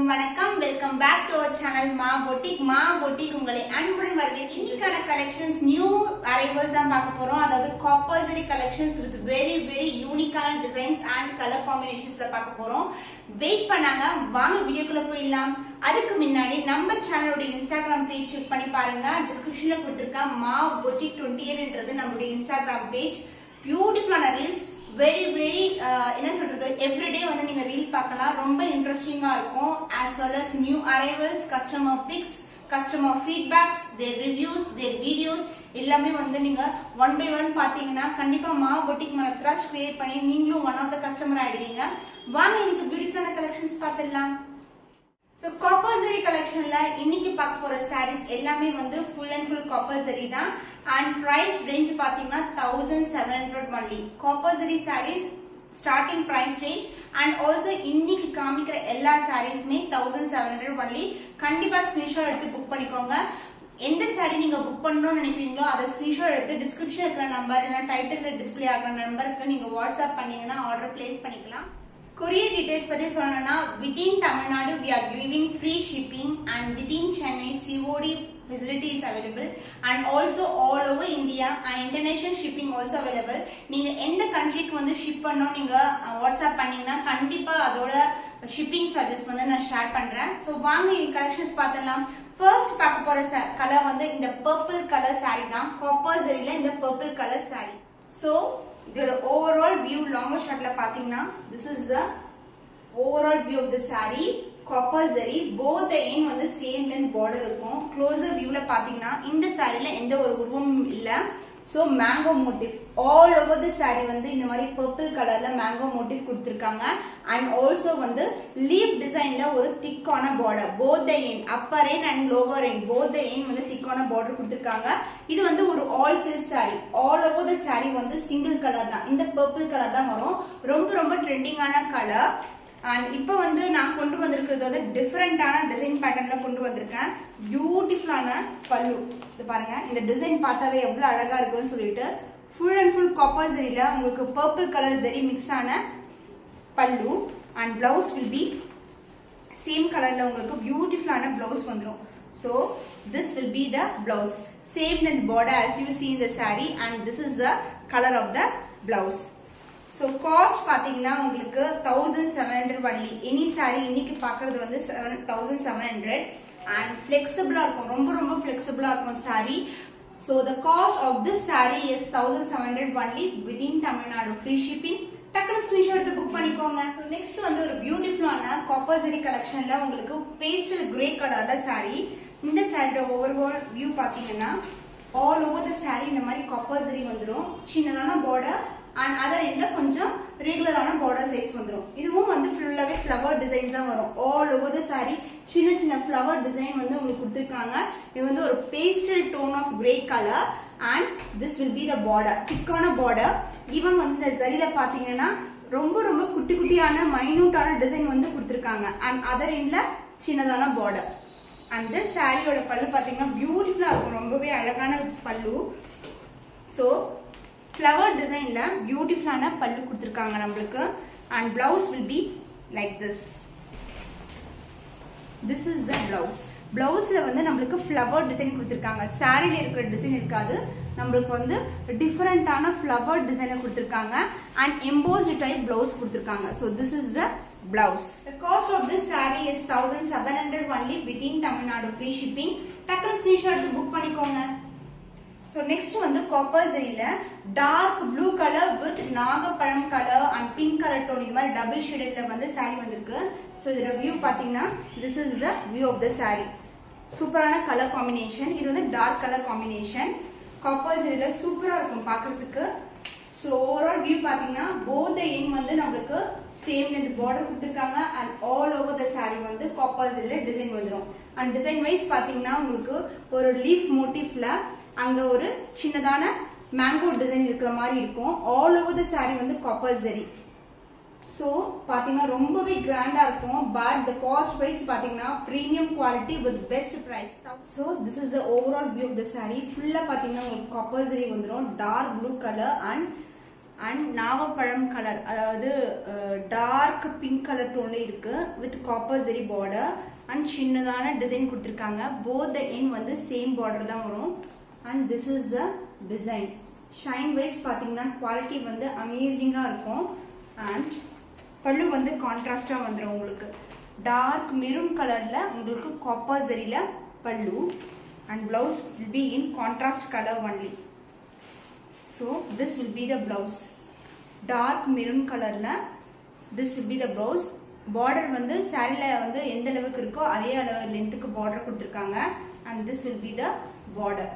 welcome back to our channel Ma Boutique. Ma Boutique உங்களை அன்புடன் வரவேற்கிறேன். இன்னைக்கான collections new arrivals தான் பார்க்க போறோம். அதாவது copper zari collections with very unique designs and color combinations பார்க்க போறோம். வெயிட் பண்ணாங்க, வாங்க வீடியோக்குள்ள போயிடலாம். அதுக்கு முன்னாடி நம்ம சேனலோட Instagram பேஜ் செக் பண்ணி பாருங்க. டிஸ்கிரிப்ஷன்ல கொடுத்திருக்க Ma Boutique 28ன்றது நம்மளுடைய Instagram பேஜ். பியூட்டிஃபுல்லான ரீல்ஸ் very என்ன சொல்றது everyday வந்து நீங்க ரீல் பார்க்கலாம். ரொம்ப இன்ட்ரஸ்டிங்கா இருக்கும். as well as new arrivals, customer pics, customer feedbacks, their reviews, their videos எல்லாமே வந்து நீங்க one by one பாத்தீங்கன்னா கண்டிப்பா மா boutique மேல ட்ரஸ்ட் கிரியேட் பண்ணி நீங்களும் one of the customer ஆயிடுவீங்க. வாங்க இன்னைக்கு பியூட்டிஃபுல்லான கலெக்ஷன்ஸ் பார்த்திடலாம். So copper zari collectionல இன்னைக்கு பார்க்க போற sarees எல்லாமே வந்து full and full copper zari தான். And price range பாத்தீங்கன்னா 1700 only. Copper zari sarees starting price range and also இன்னைக்கு காமிக்கிற எல்லா sareesமே 1700 only. கண்டிப்பா ஸ்கிரீன்ஷாட் எடுத்து புக் பண்ணிக்கோங்க. எந்த saree நீங்க புக் பண்ணணும்னு நினைக்கிறீங்களோ அதை ஸ்கிரீன்ஷாட் எடுத்து டிஸ்கிரிப்ஷன்ல இருக்கிற நம்பர் இல்ல டைட்டில்ல டிஸ்ப்ளே ஆகுற நம்பருக்கு நீங்க வாட்ஸ்அப் பண்ணீங்கன்னா ஆர்டர் பிளேஸ் பண்ணிக்கலாம். Courier details பத்தி சொல்லணும்னா within Tamil Nadu we are giving free shipping and within Chennai COD facility is available and also all over India and international shipping also available. நீங்க எந்த கண்ட்ரிக்கு வந்து ஷிப் பண்ணனும் நீங்க வாட்ஸ்அப் பண்ணீங்கன்னா கண்டிப்பா அதோட ஷிப்பிங் சார்ஜஸ் வந்து நான் ஷேர் பண்றேன். சோ வாங்க இந்த கலெக்ஷன்ஸ் பார்த்தலாம். ஃபர்ஸ்ட் பார்க்க போற கலர் வந்து இந்த பர்பிள் கலர் saree தான். காப்பர் ஜரில இந்த purple colour saree. So the overall view longer shot la pathina, this is the overall view of the saree. Copper zari, both the end வந்து same length border இருக்கும். Closer view la pathina இந்த saree la எந்த ஒரு உருவமும் இல்ல. So mango motif all over the saree வந்து இந்த மாதிரி purple colorல mango motif கொடுத்திருக்காங்க. And also வந்து leaf designல ஒரு thick ஆன border, both the end upper end and lower end both the end வந்து thick ஆன border கொடுத்திருக்காங்க. இது வந்து ஒரு all silk saree. All over the saree வந்து single color தான். இந்த purple color தான் வரும். ரொம்ப trending ஆன color. And இப்போ வந்து நான் கொண்டு வந்திருக்கிறது வந்து டிஃபரண்டான டிசைன் பேட்டர்ன்ல கொண்டு வந்திருக்கேன். பியூட்டிஃபுல்லான பல்லு. இது பாருங்க, இந்த டிசைன் பார்த்தாவே எவ்வளவு அழகா இருக்குன்னு சொல்லிட்டு full and full copper zariல உங்களுக்கு purple color zari mix ஆன பல்லு and blouse will be same colorல உங்களுக்கு பியூட்டிஃபுல்லான blouse வந்துரும். So this will be the blouse, same length border as you see in the saree and this is the color of the blouse. So cost பாத்தீங்கன்னா உங்களுக்கு 1700 only. any saree இன்னைக்கு பார்க்கிறது வந்து 1700 and flexible இருக்கும். ரொம்ப flexible இருக்கும் saree. So the cost of this saree is 1700 only within Tamil Nadu. free shipping. டக்குனு screenshot எடுத்து புக் பண்ணிக்கோங்க. So next வந்து ஒரு பியூட்டிஃபுல்லான காப்பர் ஜரி கலெக்ஷன்ல உங்களுக்கு பேஸ்டல் கிரே கலர்ல saree. இந்த சாரியோட ஓவரால் வியூ பாத்தீங்கன்னா all over the saree இந்த மாதிரி காப்பர் ஜரி வந்துரும். சின்னதான border and other end கொஞ்சம் ரெகுலரான border size வந்துரும். இதுவும் வந்து ஃபுல்லாவே flower designs தான் வரும். all over the saree சின்ன flower design வந்து உங்களுக்கு கொடுத்திருக்காங்க. இது வந்து ஒரு pastel tone of grey color and this will be the border, thick-ஆன border. even வந்து இந்த ஜரில பாத்தீங்கன்னா ரொம்ப குட்டியான மைனூட்டான டிசைன் வந்து கொடுத்திருக்காங்க and other endல சின்னதான border. and this saree-யோட பல்லு பாத்தீங்கன்னா பியூட்டிஃபுல்லா இருக்கும். ரொம்பவே அழகான பல்லு. so flower designல பியூட்டிஃபுல்லான பல்லு கொடுத்திருக்காங்க நமக்கு and blouse will be like this. this is the blouse. blouseல வந்து நமக்கு flower design கொடுத்திருக்காங்க. சாரில இருக்கிற டிசைன் இருக்காது. நமக்கு வந்து டிஃபரண்டான flower design கொடுத்திருக்காங்க and embossed type blouse கொடுத்திருக்காங்க. so this is the blouse. the cost of this saree is 1700 only within Tamil Nadu. free shipping. டக்குனு ஸ்கிரீன்ஷாட் எடுத்து புக் பண்ணிக்கோங்க. So next வந்து copper zariல dark blue color with நாகப்பழம் color and pink color tone இந்த மாதிரி double shadedல வந்து saree வந்திருக்கு. So இதோட view பாத்தீங்கன்னா this is the view of the saree. சூப்பரான color combination. இது வந்து dark color combination. copper zariல சூப்பரா இருக்கும் பார்க்கிறதுக்கு. So overall view பாத்தீங்கன்னா both the end வந்து நமக்கு same length border கொடுத்திருக்காங்க and all over the saree வந்து copper zariல டிசைன் வந்துரும். and design wise பாத்தீங்கன்னா உங்களுக்கு ஒரு leaf motifல அங்க ஒரு சின்னதான மேங்கோ டிசைன் இருக்கிற மாதிரி இருக்கும். all over the saree வந்து copper zari. so பாத்தீங்கன்னா ரொம்பவே கிராண்டா இருக்கும். but the cost wise பாத்தீங்கன்னா premium quality with best price. so this is the overall view of the saree. ஃபுல்லா பாத்தீங்கன்னா உங்களுக்கு copper zari வந்துரும். dark blue color and and நாவப்பழம் கலர், அதாவது டார்க் பிங்க் கலர் டோன்ல இருக்கு with copper zari border and சின்னதான டிசைன் கொடுத்திருக்காங்க. போத் த எண்ட் வந்து சேம் பார்டர் தான் வரும். And this is the design. Shine wise பாத்தீங்கன்னா குவாலிட்டி வந்து அமேசிங்கா இருக்கும். அண்ட் பல்லு வந்து கான்ட்ராஸ்டா வந்துடும் உங்களுக்கு. டார்க் மெரூன் கலர்ல உங்களுக்கு காப்பர் ஜெரில பல்லு and blouse will be in contrast color only. So this will be the blouse. Dark maroon color la this will be the blouse. Border வந்து saree la வந்து எந்த அளவுக்கு இருக்கோ அதே அளவு லெந்த்க்கு border கொடுத்திருக்காங்க. And this will be the border.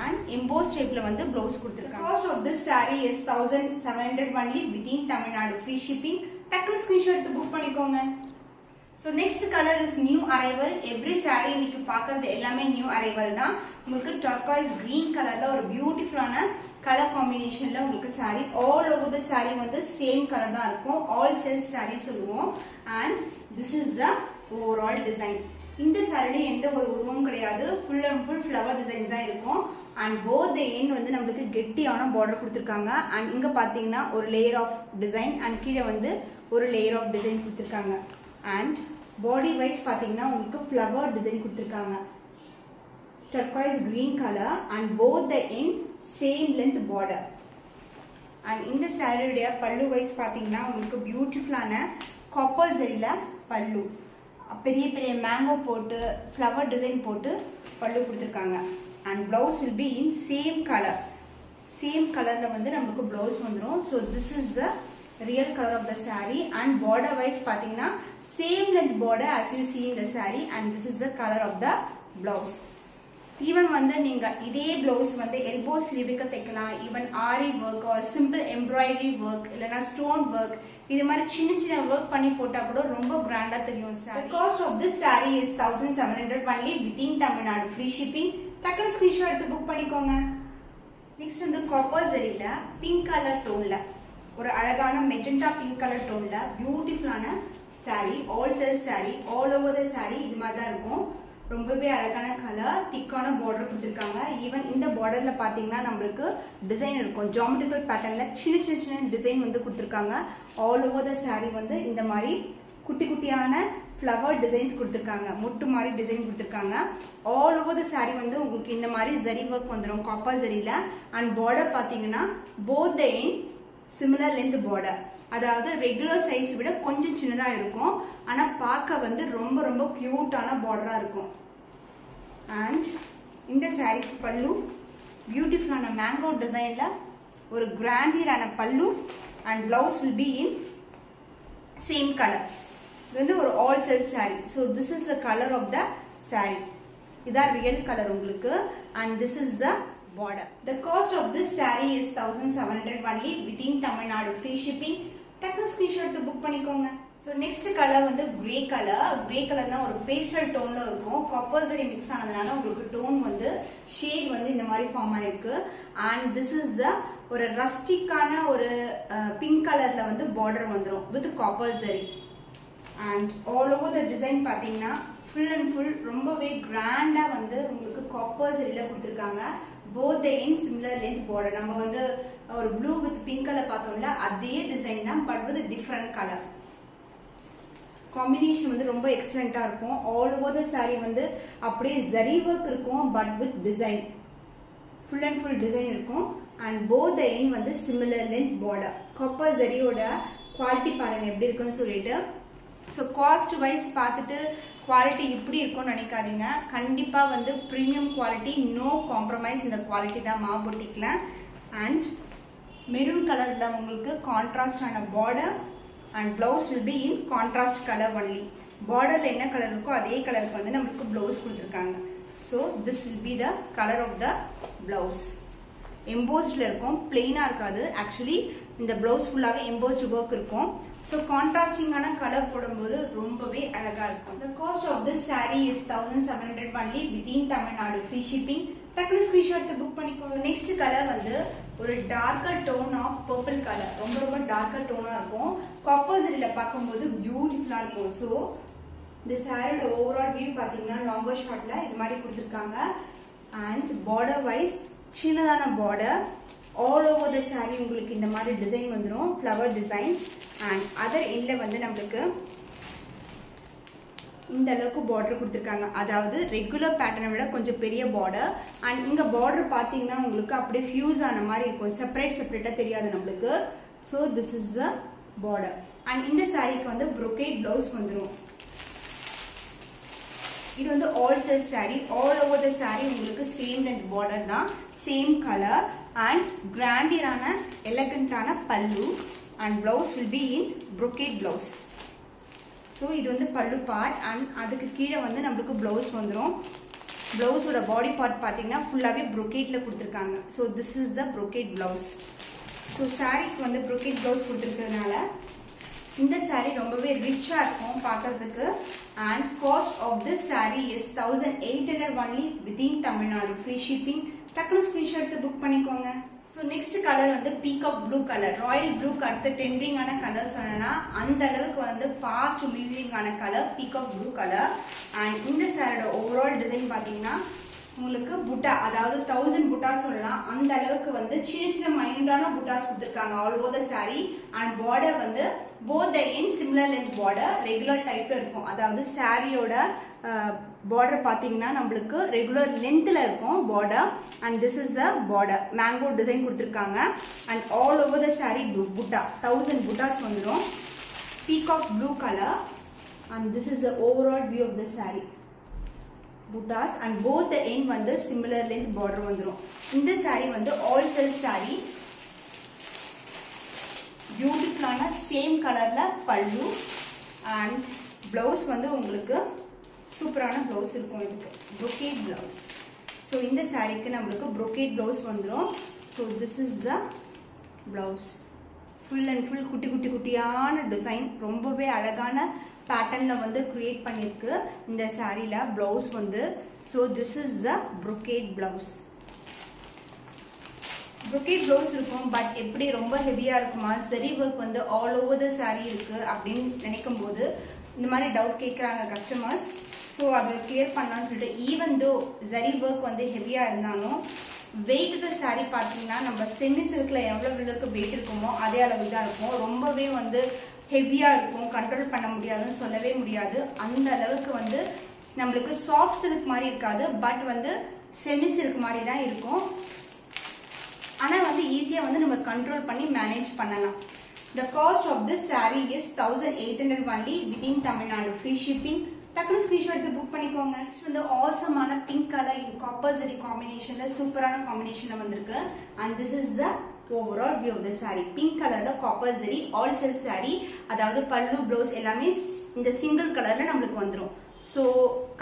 And embossed shape la வந்து blouse கொடுத்திருக்காங்க. The cost of this saree is 1700 only within Tamil Nadu. Free shipping. டக்குனு screenshot எடுத்து book பண்ணிக்கோங்க. So next color is new arrival. Every saree இன்னைக்கு பார்க்கிறது எல்லாமே new arrival தான். உங்களுக்கு turquoise green colorல ஒரு பியூட்டிஃபுல்லான கலர் காம்பினேஷன்ல உங்களுக்கு saree all over the saree வந்து same color தான் இருக்கும். all self saree சொல்லுவோம். And this is the overall design. இந்த saree எந்த ஒரு உருவமும் கிடையாது. full and full flower designs தான் இருக்கும். And both the end வந்து நமக்கு கெட்டியான border கொடுத்திருக்காங்க. And இங்க பாத்தீங்கன்னா ஒரு layer of design and கீழ வந்து ஒரு layer of design கொடுத்திருக்காங்க. And body wise பாத்தீங்கன்னா உங்களுக்கு flower design கொடுத்திருக்காங்க. turquoise green color and both the end same length border. And இந்த saree உடைய பல்லு wise பாத்தீங்கன்னா உங்களுக்கு பியூட்டிஃபுல்லான copper ஜரில பல்லு. பெரிய பெரிய மேங்கோ போட்டு flower design போட்டு பல்லு கொடுத்திருக்காங்க. And blouse will be in same color. Same colorல வந்து நமக்கு blouse வந்துரும். So this is the real color of the saree. And border wise பாத்தீங்கன்னா same length border as you see in the saree. And this is the color of the blouse. Even வந்து நீங்க இதே blouse வந்து elbow sleeve-க்கு தைக்கலாம். Even ari work or simple embroidery work இல்லனா stone work இது மாதிரி சின்ன சின்ன work பண்ணி போட்டா கூட ரொம்ப கிராண்டா தெரியும் saree. The cost of this saree is 1700 only within Tamil Nadu. Free shipping. டக்குனு screenshot எடுத்து book பண்ணிக்கோங்க. Next வந்து copper ஜரில pink color tone-ல ஒரு அழகான மெஜெண்டா பிங்க் கலர் டோன்ல பியூட்டிஃபுல்லான saree, all self saree, all over the saree இது மாதிரி தான் இருக்கும். ரொம்பவே அழகான கலர், திக்கான border கொடுத்திருக்காங்க. ஈவன் இந்த borderல பாத்தீங்கன்னா நமக்கு டிசைன் இருக்கும். ஜியோமெட்ரிக்கல் பேட்டர்ன்ல சின்ன சின்ன டிசைன் வந்து கொடுத்திருக்காங்க. all over the saree வந்து இந்த மாதிரி குட்டி குட்டியான flower designs கொடுத்திருக்காங்க. முட்டு மாதிரி டிசைன் கொடுத்திருக்காங்க. all over the saree வந்து உங்களுக்கு இந்த மாதிரி ஜரி work வந்துரும் காப்பர் ஜரில. and border பாத்தீங்கன்னா both the end similar length border. அதாவது ரெகுலர் சைஸ் விட கொஞ்சம் சின்னதா இருக்கும். ஆனா பார்க்க வந்து ரொம்ப ரொம்ப கியூட்டான பார்டரா இருக்கும். And இந்த saree பல்லு பியூட்டிஃபுல்லான மேங்கோ டிசைன்ல ஒரு கிராண்டியரான பல்லு. and blouse will be in same color. இது வந்து ஒரு all self saree. So this is the color of the saree. இதான் ரியல் கலர் உங்களுக்கு. and this is the border. The cost of this saree is 1700 only within Tamil Nadu. Free shipping. டக்குனு screenshot எடுத்து book பண்ணிக்கோங்க. So next color வந்து grey color. grey color தான் ஒரு pastel toneல இருக்கும். copper zari mix ஆனதுனால உங்களுக்கு tone வந்து shade வந்து இந்த மாதிரி ஃபார்ம் ஆயிருக்கு. and this is the ஒரு ரஸ்டிக்கான ஒரு pink colorல வந்து border வந்துரும் with copper zari. and all over the design பாத்தீங்கன்னா full and full ரொம்பவே கிராண்டா வந்து உங்களுக்கு copper zariல கொடுத்திருக்காங்க. both the end similar length border. நம்ம வந்து ஒரு blue with pink color பார்த்தோம்ல அதே டிசைன் தான் but with different color. Combination வந்து ரொம்ப எக்ஸலென்ட்டா இருக்கும். all over the saree வந்து அப்படியே zari work இருக்கும் but with design. full and full design இருக்கும். and both the end வந்து similar length border. copper zariயோட குவாலிட்டி பாருங்க எப்படி இருக்குன்னு சொல்லிட்டு. so cost wise பார்த்துட்டு குவாலிட்டி இப்படி இருக்கும்னு நினைக்காதீங்க. கண்டிப்பா வந்து பிரீமியம் குவாலிட்டி, நோ காம்ப்ரமைஸ் இந்த குவாலிட்டி தான் மா பொட்டிக்ல. and மெரூன் கலர்ல உங்களுக்கு கான்ட்ராஸ்டான border and blouse will be in contrast color only. borderல என்ன கலர் இருக்கோ அதே கலருக்கு வந்து நமக்கு blouse கொடுத்திருக்காங்க. so this will be the color of the blouse. எம்போஸ்ட்ல இருக்கும், பிளெயினா இருக்காது. ஆக்சுவலி இந்த blouse ஃபுல்லாவே embossed work இருக்கும். so contrasting ஆன கலர் போடும்போது ரொம்பவே அழகா இருக்கும். the cost of this saree is 1700 only within Tamil Nadu. Free shipping. டக்குனு screenshot எடுத்து book பண்ணிக்கோங்க. next color வந்து ஒரு darker tone of purple color. ரொம்ப ரொம்ப darker tone-ஆ இருக்கும். copper zari-ல பாக்கும்போது பியூட்டிஃபுல்லா இருக்கும். so இந்த saree-ஓட overall view பாத்தீங்கன்னா longer shot-ல இது மாதிரி கொடுத்திருக்காங்க. and border wise சின்னதான border, all over the saree உங்களுக்கு இந்த மாதிரி டிசைன் வந்துரும், ஃப்ளவர் டிசைன்ஸ். அண்ட் அதர் எண்ட்ல வந்து நம்மளுக்கு இந்த அளவுக்கு பார்டர் கொடுத்துருக்காங்க. அதாவது ரெகுலர் பேட்டர்னை விட கொஞ்சம் பெரிய பார்டர். அண்ட் இங்க பார்டர் பாத்தீங்கன்னா உங்களுக்கு அப்படியே ஃபியூஸ் ஆன மாதிரி இருக்கும், செப்பரேட்டா தெரியாது நம்மளுக்கு. So this is the border. And இந்த சாரீக்கு வந்து brocade பிளவுஸ் வந்துடும். இது வந்து all self saree. All over the saree உங்களுக்கு சேம் லென்த் பார்டர் தான், சேம் கலர். அண்ட் கிராண்டியரான எலகண்டான பல்லு. And blouse will be in brocade blouse. So இது வந்து பல்லு பார்ட். அண்ட் அதுக்கு கீழே வந்து நம்மளுக்கு பிளவுஸ் வந்துடும். பிளவுஸோட பாடி பார்ட் பார்த்தீங்கன்னா ஃபுல்லாகவே brocade கொடுத்துருக்காங்க. So this is the brocade blouse. So சாரீக்கு வந்து brocade பிளவுஸ் கொடுத்துருக்கிறதுனால இந்த saree ரொம்பவே ரிச்சாக இருக்கும் பார்க்கறதுக்கு. And cost of this saree is 1800 only within Tamil Nadu. Free shipping. டக்குனு ஸ்கிரீன்ஷாட் எடுத்து புக் பண்ணிக்கோங்க. ஸோ நெக்ஸ்ட் கலர் வந்து பீகாக் ப்ளூ கலர். ராயல் ப்ளூக்கு அடுத்து டெண்டரிங்கான கலர் சொன்னா அந்த அளவுக்கு வந்து ஃபாஸ்ட் மூவிங்கான colour peacock blue colour. And இந்த சாரியோட ஓவரால் டிசைன் பார்த்தீங்கன்னா உங்களுக்கு புட்டா, அதாவது 1000 புட்டா சொல்லலாம். அந்த அளவுக்கு வந்து சின்ன சின்ன மைனூட்டான புட்டாஸ் கொடுத்துருக்காங்க all over the saree. And border வந்து both the end similar length border, regular டைப்ல இருக்கும். அதாவது சாரியோட பார்டர் பாத்தீங்கன்னா நம்மளுக்கு ரெகுலர் லென்த்ல இருக்கும் border. And this is the border. Mango design கொடுத்துருக்காங்க. And all over the saree butta 1000 buttas வந்துடும். Peacock blue colour. And this is the overall view of the saree. Buttas and both the end வந்து similar length border வந்துடும். இந்த saree வந்து all self saree. பியூட்டிஃபுல்லான same கலர்ல pallu. And blouse வந்து உங்களுக்கு சூப்பரான பிளவுஸ் இருக்கும். இதுக்கு brocade பிளவுஸ். ஸோ இந்த சாரீக்கு நம்மளுக்கு brocade பிளவுஸ் வந்துடும். So this is the blouse. Full and full குட்டி குட்டி குட்டியான டிசைன், ரொம்பவே அழகான பேட்டர்ன்ல வந்து கிரியேட் பண்ணிருக்கு இந்த சாரீல பிளவுஸ் வந்து. So this is the brocade blouse. brocade blouse இருக்கும், பட் எப்படி ரொம்ப ஹெவியா இருக்குமா, ஜரி ஒர்க் வந்து ஆல் ஓவர் த saree இருக்கு அப்படின்னு நினைக்கும் போது இந்த மாதிரி டவுட் கேட்கறாங்க கஸ்டமர்ஸ். ஸோ அதை கிளியர் பண்ணலாம்னு சொல்லிட்டு, ஈவன் தோ ஜரி ஒர்க் வந்து ஹெவியா இருந்தாலும் வெயிட் த saree பார்த்தீங்கன்னா நம்ம செமி சில்க்ல எவ்வளவு வெயிட் இருக்குமோ அதே அளவுக்கு தான் இருக்கும். ரொம்பவே வந்து ஹெவியா இருக்கும், கண்ட்ரோல் பண்ண முடியாதுன்னு சொல்லவே முடியாது. அந்த அளவுக்கு வந்து நம்மளுக்கு சாஃப்ட் சில்க் மாதிரி இருக்காது, பட் வந்து செமி சில்க் மாதிரி தான் இருக்கும். ஆனா வந்து ஈஸியா வந்து நம்ம கண்ட்ரோல் பண்ணி மேனேஜ் பண்ணலாம். The cost of this saree is 1800 only within Tamil Nadu. Free shipping. டக்குனு ஸ்கிரீன்ஷாட் எடுத்து புக் பண்ணிக்கோங்க. நெக்ஸ்ட் வந்து ஆசமான pink colour in copper zari காம்பினேஷன்ல சூப்பரான காம்பினேஷன்ல வந்திருக்கு. And this is the overall view of the saree. Pink கலர்ல copper zari all self saree. அதாவது பல்லு பிளவுஸ் எல்லாமே இந்த சிங்கிள் கலர்ல நம்மளுக்கு வந்துடும். ஸோ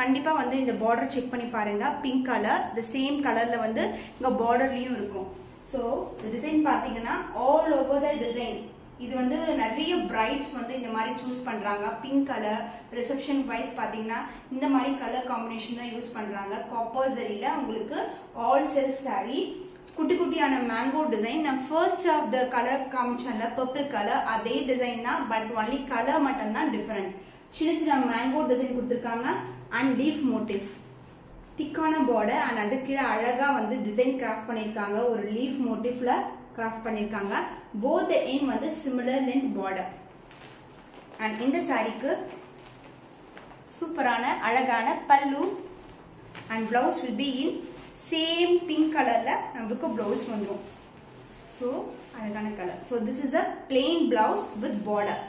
கண்டிப்பா வந்து இந்த பார்டர் செக் பண்ணி பாருங்க. பிங்க் கலர் இந்த சேம் கலர்ல வந்து இங்க பார்டர்லயும் இருக்கும். ஸோ இந்த டிசைன் பாத்தீங்கன்னா ஆல் ஓவர் த டிசைன். இது வந்து நிறைய பிரைட்ஸ் வந்து இந்த மாதிரி சூஸ் பண்றாங்க. பிங்க் கலர் ரிசப்ஷன் வைஸ் பாத்தீங்கன்னா இந்த மாதிரி கலர் காம்பினேஷன் தான் யூஸ் பண்றாங்க. காப்பர் ஜரியில உங்களுக்கு ஆல் செல்ஃப் saree. குட்டி குட்டியான மேங்கோ டிசைன். நான் ஃபர்ஸ்ட் ஆஃப் த கலர் காமிச்சேன்ல பர்பிள் கலர், அதே டிசைன் தான், பட் ஒன்லி கலர் மட்டும் தான் டிஃபரெண்ட். சின்ன சின்ன மேங்கோ டிசைன் கொடுத்துருக்காங்க. அண்ட் லீஃப் மோட்டிவ் திக்கான பார்டர். அண்ட் அது கீழே அழகா வந்து டிசைன் கிராஃப்ட் பண்ணிருக்காங்க. ஒரு லீஃப் மோட்டிவ்ல கிராஃப்ட் பண்ணிருக்காங்க. போத் எண்ட் வந்து சிமிலர் லென்த் பார்டர். அண்ட் இந்த சாரிக்கு சூப்பரான அழகான பல்லு. And blouse will be in same pink கலர்ல நமக்கு பிளவுஸ் வந்துடும். ஸோ அழகான colour. So this is a plain blouse with border.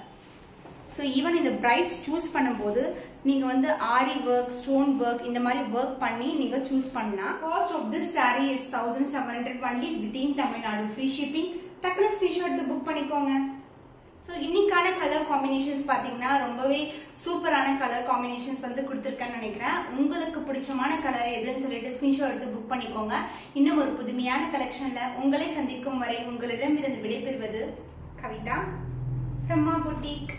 So even இந்த பிரைட்ஸ் சூஸ் பண்ணும்போது நீங்க வந்து ஆரி ஒர்க், ஸ்டோன் ஒர்க் இந்த மாதிரி ஒர்க் பண்ணி நீங்க சூஸ் பண்ணலாம். Cost of this saree is 1700 only within Tamil Nadu. Free shipping. டக்குனு ஸ்கிரீன்ஷாட் எடுத்து புக் பண்ணிக்கோங்க. ஸோ இன்னைக்கான கலர் காம்பினேஷன்ஸ் பாத்தீங்கன்னா ரொம்பவே சூப்பரான கலர் காம்பினேஷன்ஸ் வந்து கொடுத்துருக்கேன்னு நினைக்கிறேன். உங்களுக்கு பிடிச்சமான கலர் எதுன்னு சொல்லிட்டு ஸ்கிரீன்ஷாட் எடுத்து புக் பண்ணிக்கோங்க. இன்னும் ஒரு புதுமையான கலெக்ஷன்ல உங்களை சந்திக்கும் வரை உங்களிடம் இருந்து விடைபெறுவது கவிதா from Ma Boutique.